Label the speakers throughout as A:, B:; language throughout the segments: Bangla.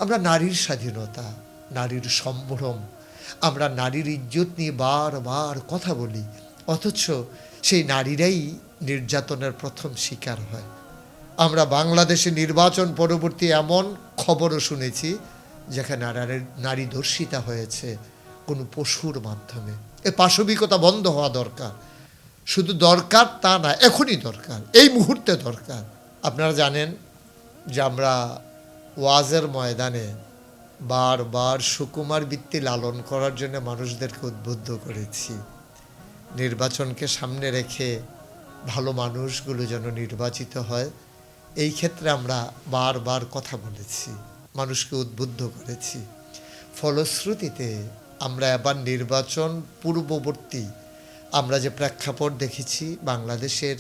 A: আমরা নারীর স্বাধীনতা, নারীর সম্ভ্রম, আমরা নারীর ইজ্জত নিয়ে বারবার কথা বলি, অথচ সেই নারীরাই নির্যাতনের প্রথম শিকার হয়। আমরা বাংলাদেশে নির্বাচন পরবর্তী এমন খবরও শুনেছি যেখানে নারী ধর্ষিতা হয়েছে কোনো পশুর মাধ্যমে। এ পাশবিকতা বন্ধ হওয়া দরকার। শুধু দরকার তা না, এখনই দরকার, এই মুহূর্তে দরকার। আপনারা জানেন যে আমরা ওয়াজের ময়দানে বারবার সুকুমার বৃত্তি লালন করার জন্য মানুষদেরকে উদ্বুদ্ধ করেছি। নির্বাচনকে সামনে রেখে ভালো মানুষগুলো যেন নির্বাচিত হয়, এই ক্ষেত্রে আমরা বারবার কথা বলেছি, মানুষকে উদ্বুদ্ধ করেছি। ফলশ্রুতিতে আমরা এবার নির্বাচন পূর্ববর্তী আমরা যে প্রেক্ষাপট দেখেছি, বাংলাদেশের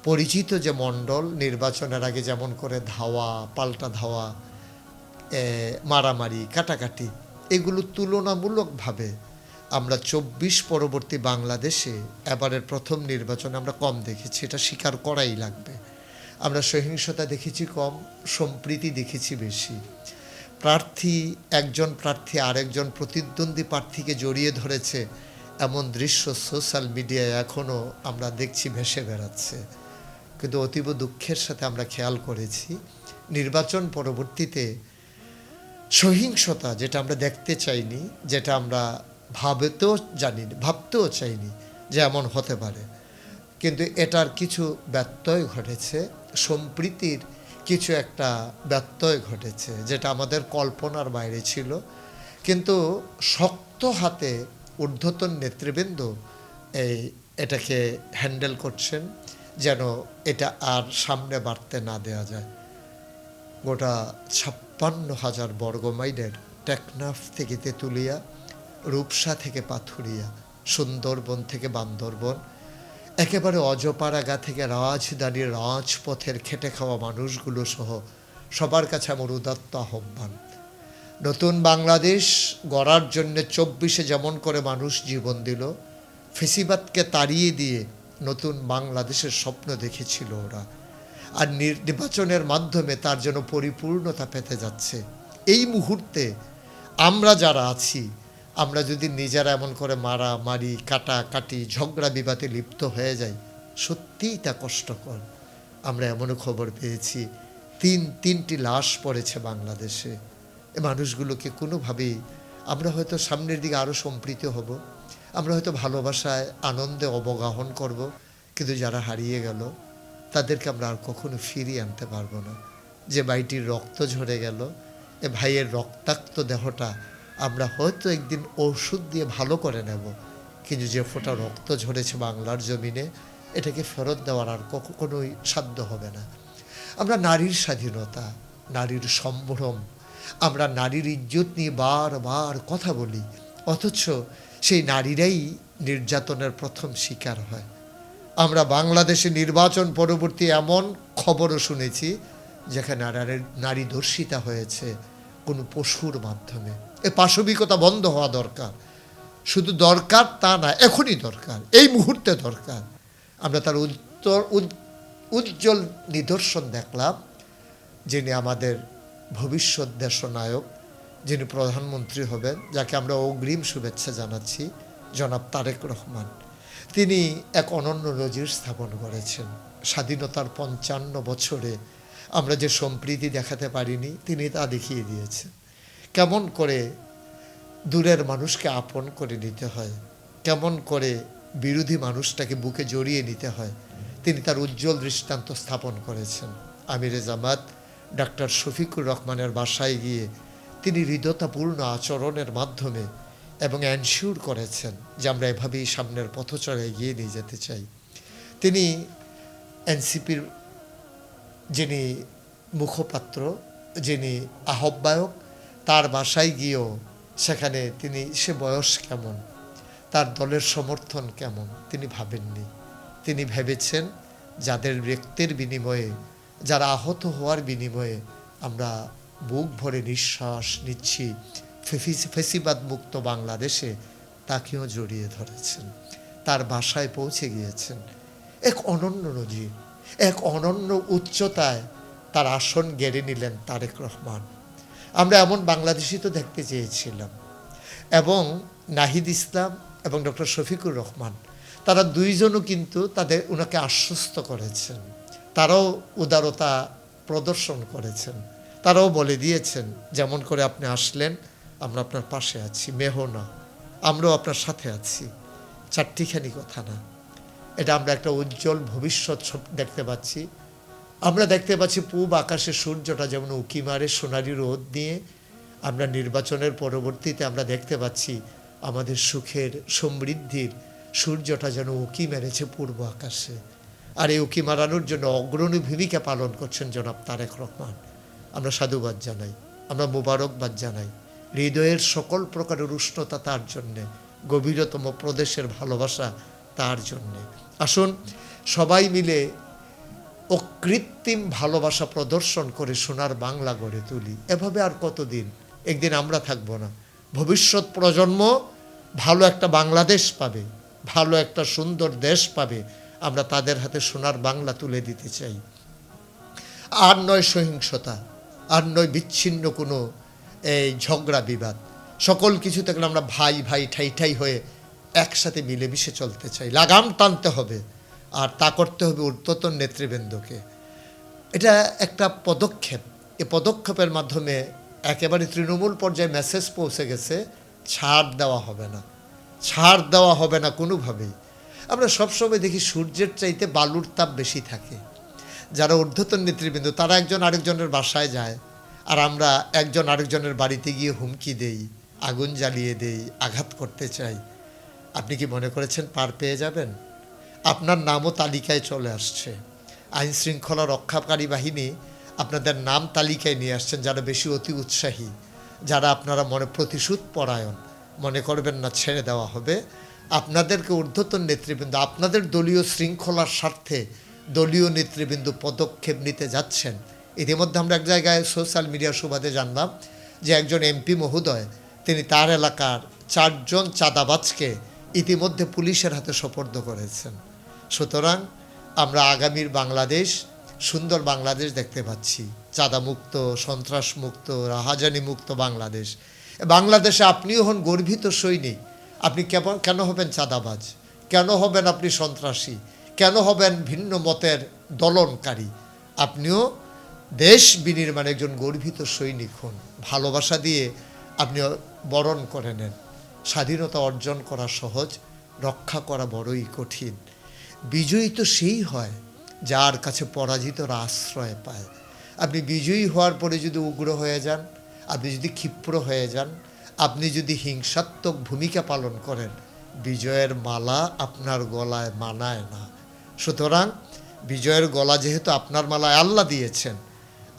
A: পরিচিত যে মণ্ডল নির্বাচনের আগে যেমন করে ধাওয়া, পাল্টা ধাওয়া, মারামারি, কাটাকাটি, এগুলো তুলনামূলকভাবে আমরা 24 পরবর্তী বাংলাদেশে এবারের প্রথম নির্বাচনে আমরা কম দেখেছি, এটা স্বীকার করাই লাগবে। আমরা সহিংসতা দেখেছি কম, সম্প্রীতি দেখেছি বেশি। একজন প্রার্থী আরেকজন প্রতিদ্বন্দ্বী প্রার্থীকে জড়িয়ে ধরেছে এমন দৃশ্য সোশ্যাল মিডিয়ায় এখনও আমরা দেখছি, ভেসে বেড়াচ্ছে। কিন্তু অতীব দুঃখের সাথে আমরা খেয়াল করেছি নির্বাচন পরবর্তীতে সহিংসতা, যেটা আমরা দেখতে চাইনি, যেটা আমরা ভাবতেও চাইনি যে এমন হতে পারে, কিন্তু এটার কিছু ব্যত্যয় ঘটেছে, সম্প্রীতির কিছু একটা ব্যত্যয় ঘটেছে যেটা আমাদের কল্পনার বাইরে ছিল। কিন্তু শক্ত হাতে ঊর্ধ্বতন নেতৃবৃন্দ এটাকে হ্যান্ডেল করছেন যেন এটা আর সামনে বাড়তে না দেওয়া যায়। গোটা 56,000 বর্গমাইলের টেকনাফ থেকে তেঁতুলিয়া, রূপসা থেকে পাথুরিয়া, সুন্দরবন থেকে বান্দরবন, একেবারে অজপাড়াগা থেকে রাজধানীর রাজপথের খেটে খাওয়া মানুষগুলো সহ সবার কাছে আমার উদাত্ত আহ্বান, নতুন বাংলাদেশ গড়ার জন্য 24-এ যেমন করে মানুষ জীবন দিল, ফেসিবাদকে তাড়িয়ে দিয়ে নতুন বাংলাদেশের স্বপ্ন দেখেছিল ওরা, আর নির্বাচনের মাধ্যমে তার জন্য পরিপূর্ণতা পেতে যাচ্ছে। এই মুহূর্তে আমরা যারা আছি, আমরা যদি নিজেরা এমন করে মারামারি, কাটাকাটি, ঝগড়া বিবাদে লিপ্ত হয়ে যাই, সত্যিই তা কষ্টকর। আমরা এমনও খবর পেয়েছি তিনটি লাশ পড়েছে বাংলাদেশে। এ মানুষগুলোকে কোনোভাবেই আমরা হয়তো সামনের দিকে আরও সম্প্রীত হব, আমরা হয়তো ভালোবাসায় আনন্দে অবগাহন করব, কিন্তু যারা হারিয়ে গেল তাদেরকে আমরা আর কখনো ফিরিয়ে আনতে পারবো না। যে ভাইটির রক্ত ঝরে গেল, এ ভাইয়ের রক্তাক্ত দেহটা আমরা হয়তো একদিন ওষুধ দিয়ে ভালো করে নেব, কিন্তু যে ফোঁটা রক্ত ঝরেছে বাংলার জমিনে, এটাকে ফেরত দেওয়ার আর কখনোই সাধ্য হবে না। আমরা নারীর স্বাধীনতা, নারীর সম্ভ্রম, আমরা নারীর ইজ্জত নিয়ে বারবার কথা বলি, অথচ সেই নারীরাই নির্যাতনের প্রথম শিকার হয়। আমরা বাংলাদেশে নির্বাচন পরবর্তী এমন খবরও শুনেছি যেখানে নারী ধর্ষিতা হয়েছে কোনো পশুর মাধ্যমে। এ পাশবিকতা বন্ধ হওয়া দরকার। শুধু দরকার তা না, এখনই দরকার, এই মুহূর্তে দরকার। আমরা তার উজ্জ্বল নিদর্শন দেখলাম, যিনি আমাদের ভবিষ্যৎ দেশনায়ক, যিনি প্রধানমন্ত্রী হবেন, যাকে আমরা অগ্রিম শুভেচ্ছা জানাচ্ছি, জনাব তারেক রহমান। তিনি এক অনন্য নজির স্থাপন করেছেন। স্বাধীনতার 55 বছরে আমরা যে সম্প্রীতি দেখাতে পারিনি, তিনি তা দেখিয়ে দিয়েছেন। কেমন করে দূরের মানুষকে আপন করে নিতে হয়, কেমন করে বিরোধী মানুষটাকে বুকে জড়িয়ে নিতে হয়, তিনি তার উজ্জ্বল দৃষ্টান্ত স্থাপন করেছেন। আমিরে জামাত ডাক্তার শফিকুর রহমানের বাসায় গিয়ে তিনি হৃদয়তাপূর্ণ আচরণের মাধ্যমে এবং এনশিওর করেছেন যে আমরা এভাবেই সামনের পথচড়া এগিয়ে নিয়ে যেতে চাই। তিনি এনসিপির যিনি মুখপাত্র, যিনি আহ্বায়ক, তার বাসায় গিয়েও সেখানে সে বয়স কেমন, তার দলের সমর্থন কেমন তিনি ভাবেননি। তিনি ভেবেছেন যাদের রক্তের বিনিময়ে, যারা আহত হওয়ার বিনিময়ে আমরা বুক ভরে নিঃশ্বাস নিচ্ছি ফেসিবাদ মুক্ত বাংলাদেশে, তাকেও জড়িয়ে ধরেছেন, তার বাসায় পৌঁছে গিয়েছেন। এক অনন্য নজির, এক অনন্য উচ্চতায় তার আসন গেড়ে নিলেন তারেক রহমান। আমরা এমন বাংলাদেশই তো দেখতে চেয়েছিলাম। এবং নাহিদ ইসলাম এবং ডক্টর শফিকুর রহমান, তারা দুইজনও কিন্তু ওনাকে আশ্বস্ত করেছেন, তারাও উদারতা প্রদর্শন করেছেন, তারাও বলে দিয়েছেন যেমন করে আপনি আসলেন আমরা আপনার পাশে আছি, মেহ না, আমরাও আপনার সাথে আছি। চারটিখানি কথা না, এটা আমরা একটা উজ্জ্বল ভবিষ্যৎ দেখতে পাচ্ছি। আমরা দেখতে পাচ্ছি পূব আকাশে সূর্যটা যেমন উঁকি মারে সোনালি রোদ দিয়ে, আমরা নির্বাচনের পরবর্তীতে আমরা দেখতে পাচ্ছি আমাদের সুখের সমৃদ্ধির সূর্যটা যেন উঁকি মেরেছে পূর্ব আকাশে। আর এই উঁকি মারানোর জন্য অগ্রণী ভূমিকা পালন করছেন জনাব তারেক রহমান। আমরা সাধুবাদ জানাই, আমরা মোবারকবাদ জানাই। হৃদয়ের সকল প্রকারের উষ্ণতা তার জন্যে, গভীরতম প্রদেশের ভালোবাসা তার জন্যে। আসুন সবাই মিলে অকৃত্রিম ভালোবাসা প্রদর্শন করে সোনার বাংলা গড়ে তুলি। এভাবে আর কতদিন? একদিন আমরা থাকবো না, ভবিষ্যৎ প্রজন্ম ভালো একটা বাংলাদেশ পাবে, ভালো একটা সুন্দর দেশ পাবে। আমরা তাদের হাতে সোনার বাংলা তুলে দিতে চাই। আর নয় সহিংসতা, আর নয় বিচ্ছিন্ন কোনো এই ঝগড়া বিবাদ। সকল কিছু থেকে আমরা ভাই ভাই ঠাই ঠাই হয়ে একসাথে মিলেমিশে চলতে চাই। লাগাম টানতে হবে, আর তা করতে হবে ঊর্ধ্বতন নেতৃবৃন্দকে। এটা একটা পদক্ষেপ। এই পদক্ষেপের মাধ্যমে একেবারে তৃণমূল পর্যায়ে মেসেজ পৌঁছে গেছে, ছাড় দেওয়া হবে না, ছাড় দেওয়া হবে না কোনোভাবেই। আমরা সবসময় দেখি সূর্যের চাইতে বালুর তাপ বেশি থাকে। যারা ঊর্ধ্বতন নেতৃবৃন্দ তারা একজন আরেকজনের বাসায় যায়, আর আমরা একজন আরেকজনের বাড়িতে গিয়ে হুমকি দেই, আগুন জ্বালিয়ে দেই, আঘাত করতে চাই। আপনি কি মনে করেছেন পার পেয়ে যাবেন? আপনার নামও তালিকায় চলে আসছে। আইন শৃঙ্খলা রক্ষাকারী বাহিনী আপনাদের নাম তালিকায় নিয়ে আসছেন, যারা বেশি অতি উৎসাহী, যারা আপনারা মনে প্রতিশোধ পরায়ণ। মনে করবেন না ছেড়ে দেওয়া হবে। আপনাদেরকে ঊর্ধ্বতন নেতৃবৃন্দ আপনাদের দলীয় শৃঙ্খলার স্বার্থে দলীয় নেতৃবৃন্দ পদক্ষেপ নিতে যাচ্ছেন। ইতিমধ্যে আমরা এক জায়গায় সোশ্যাল মিডিয়ার সুবাদে জানলাম যে একজন এমপি মহোদয় তিনি তার এলাকার 4 জন চাঁদাবাজকে ইতিমধ্যে পুলিশের হাতে সোপর্দ করেছেন। সুতরাং আমরা আগামীর বাংলাদেশ, সুন্দর বাংলাদেশ দেখতে পাচ্ছি, চাঁদামুক্ত, সন্ত্রাসমুক্ত, রাহাজানি মুক্ত বাংলাদেশ। বাংলাদেশে আপনিও হন গর্বিত সৈনিক। আপনি কেন হবেন চাঁদাবাজ? কেন হবেন আপনি সন্ত্রাসী? কেন হবেন ভিন্ন মতের দলনকারী? আপনিও দেশ বিনির্মাণে একজন গর্বিত সৈনিক হন। ভালোবাসা দিয়ে আপনি বরণ করে নেন। স্বাধীনতা অর্জন করা সহজ, রক্ষা করা বড়ই কঠিন। বিজয়ী তো সেই হয় যার কাছে পরাজিতরা আশ্রয় পায়। আপনি বিজয়ী হওয়ার পরে যদি উগ্র হয়ে যান, আপনি যদি ক্ষিপ্র হয়ে যান, আপনি যদি হিংসাত্মক ভূমিকা পালন করেন, বিজয়ের মালা আপনার গলায় মানায় না। সুতরাং বিজয়ের গলা যেহেতু আপনার মালায় আল্লাহ দিয়েছেন,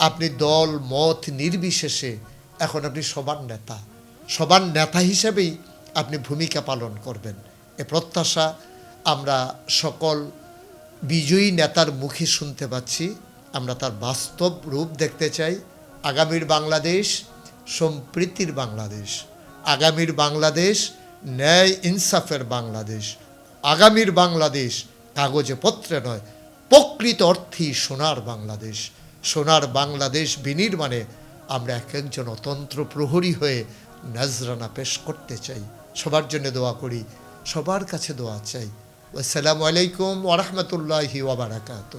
A: আপনি দল মত নির্বিশেষে এখন আপনি সবার নেতা, সবার নেতা হিসেবেই আপনি ভূমিকা পালন করবেন। এ প্রত্যাশা আমরা সকল বিজয়ী নেতার মুখে শুনতে পাচ্ছি। আমরা তার বাস্তব রূপ দেখতে চাই। আগামীর বাংলাদেশ সম্প্রীতির বাংলাদেশ, আগামীর বাংলাদেশ ন্যায় ইনসাফের বাংলাদেশ, আগামীর বাংলাদেশ কাগজে পত্রে নয় প্রকৃত অর্থেই সোনার বাংলাদেশ। সোনার বাংলাদেশ বিনির্মাণে আমরা এক একজন অতন্ত্র প্রহরী হয়ে নজরানা পেশ করতে চাই। সবার জন্য দোয়া করি, সবার কাছে দোয়া চাই। আসসালামু আলাইকুম ওয়া রাহমাতুল্লাহি ওয়া বারাকাতুহু।